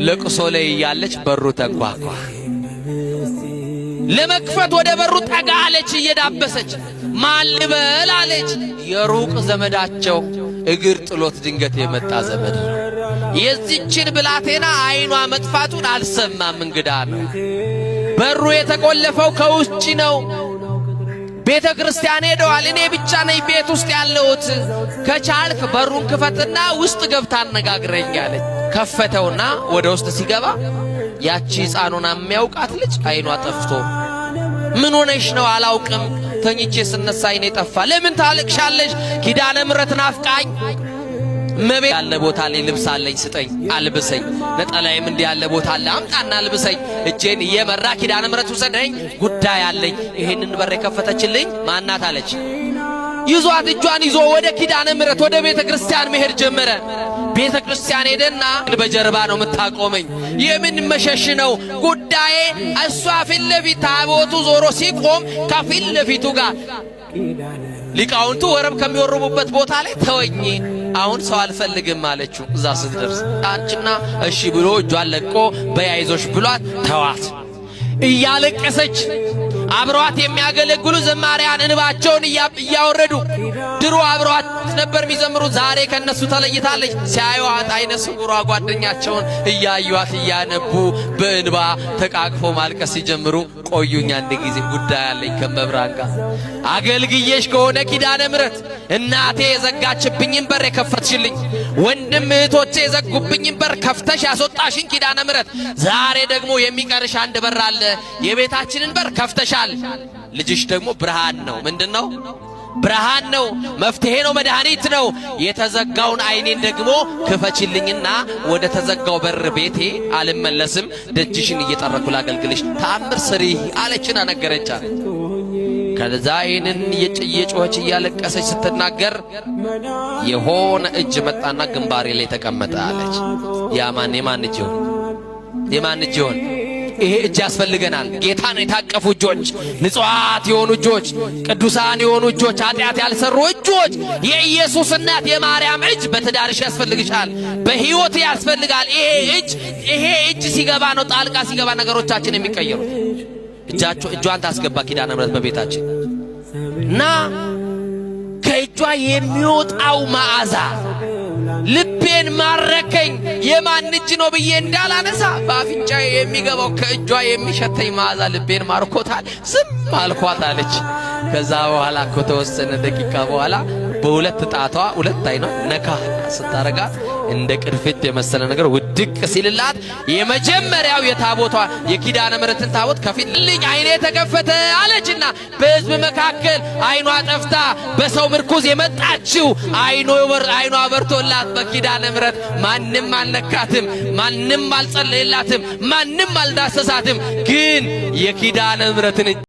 ለቅሶ ላይ ያለች በሩ ተንኳኳ። ለመክፈት ወደ በሩ ጠጋ አለች እየዳበሰች። ማን ልበል አለች። የሩቅ ዘመዳቸው እግር ጥሎት ድንገት የመጣ ዘመድ ነው። የዚችን ብላቴና አይኗ መጥፋቱን አልሰማም። እንግዳ ነው። በሩ የተቆለፈው ከውጭ ነው። ቤተ ክርስቲያን ሄደዋል። እኔ ብቻ ነኝ ቤት ውስጥ ያለሁት። ከቻልክ በሩን ክፈትና ውስጥ ገብታ አነጋግረኝ አለች። ከፈተውና ወደ ውስጥ ሲገባ ያቺ ሕፃኑን የሚያውቃት ልጅ አይኗ ጠፍቶ ምን ሆነሽ ነው? አላውቅም፣ ተኝቼ ስነሳ አይኔ ጠፋ። ለምን ታለቅሻለሽ? ኪዳነ ምሕረት ናፍቃኝ። መቤ ያለ ቦታ ላይ ልብስ አለኝ ስጠኝ፣ አልብሰኝ። ነጠላይም እንዲህ ያለ ቦታ አለ አምጣና አልብሰኝ። እጄን እየመራ ኪዳነ ምሕረት ውሰደኝ፣ ጉዳይ አለኝ። ይሄንን በር የከፈተችልኝ ማናት አለች። ይዟት እጇን ይዞ ወደ ኪዳነ ምሕረት ወደ ቤተ ክርስቲያን መሄድ ጀመረ። ቤተ ክርስቲያን ሄደና በጀርባ ነው የምታቆመኝ። የምን መሸሽ ነው ጉዳዬ? እሷ ፊት ለፊት ታቦቱ ዞሮ ሲቆም ከፊት ለፊቱ ጋር ሊቃውንቱ ወረብ ከሚወርቡበት ቦታ ላይ ተወኝ፣ አሁን ሰው አልፈልግም አለችው። እዛ ስትደርስ አንቺና እሺ ብሎ እጇን ለቆ በያይዞሽ ብሏት ተዋት። እያለቀሰች አብሯት የሚያገለግሉ ዘማሪያን እንባቸውን እያወረዱ ድሮ አብሯት ነበር የሚዘምሩት። ዛሬ ከነሱ ተለይታለች። ሲያዩዋት አይነ ስውሯ ጓደኛቸውን እያዩዋት እያነቡ በእንባ ተቃቅፎ ማልቀስ ሲጀምሩ ቆዩኝ አንድ ጊዜ ጉዳይ አለኝ ከመብራን ጋር አገልግዬሽ ከሆነ ኪዳነ ምሕረት እናቴ የዘጋችብኝን በር የከፈትሽልኝ፣ ወንድም እህቶቼ የዘጉብኝን በር ከፍተሽ ያስወጣሽን ኪዳነ ምሕረት ዛሬ ደግሞ የሚቀርሽ አንድ በር አለ። የቤታችንን በር ከፍተሻል። ልጅሽ ደግሞ ብርሃን ነው። ምንድነው? ብርሃን ነው፣ መፍትሄ ነው፣ መድኃኒት ነው። የተዘጋውን አይኔን ደግሞ ክፈችልኝና ወደ ተዘጋው በር ቤቴ አልመለስም፣ ደጅሽን እየጠረኩ ላገልግልሽ፣ ተአምር ስሪ አለችና ነገረቻት። ከዛ ይህንን እየጮኸች እያለቀሰች ስትናገር የሆነ እጅ መጣና ግንባሬ ላይ ተቀመጠ አለች። የማን እጅ ይሆን? የማን እጅ ይሆን? ይሄ እጅ ያስፈልገናል። ጌታን የታቀፉ እጆች፣ ንጹሃት የሆኑ እጆች፣ ቅዱሳን የሆኑ እጆች፣ ኃጢአት ያልሰሩ እጆች። የኢየሱስ እናት የማርያም እጅ በትዳርሽ ያስፈልግሻል፣ በሕይወት ያስፈልጋል። ይሄ እጅ ሲገባ ነው ጣልቃ ሲገባ ነገሮቻችን የሚቀየሩት። እጇን ታስገባ ኪዳነ ምሕረት በቤታችን እና ከእጇ የሚወጣው መዓዛ ልቤን ማረከኝ። የማን እጅ ነው ብዬ እንዳላነሳ በአፍንጫ የሚገባው ከእጇ የሚሸተኝ መዓዛ ልቤን ማርኮታል። ዝም አልኳት አለች። ከዛ በኋላ ከተወሰነ ደቂቃ በኋላ በሁለት ጣቷ ሁለት አይኗ ነካ ስታረጋት እንደ ቅርፊት የመሰለ ነገር ውድቅ ሲልላት የመጀመሪያው የታቦቷ የኪዳነ ምሕረትን ታቦት ከፊት ልጅ አይኔ ተከፈተ አለችና በሕዝብ መካከል አይኗ ጠፍታ በሰው ምርኩዝ የመጣችው አይኗ በርቶላት በኪዳነ ምሕረት ማንም አልነካትም፣ ማንም አልጸለየላትም፣ ማንም አልዳሰሳትም። ግን የኪዳነ ምሕረትን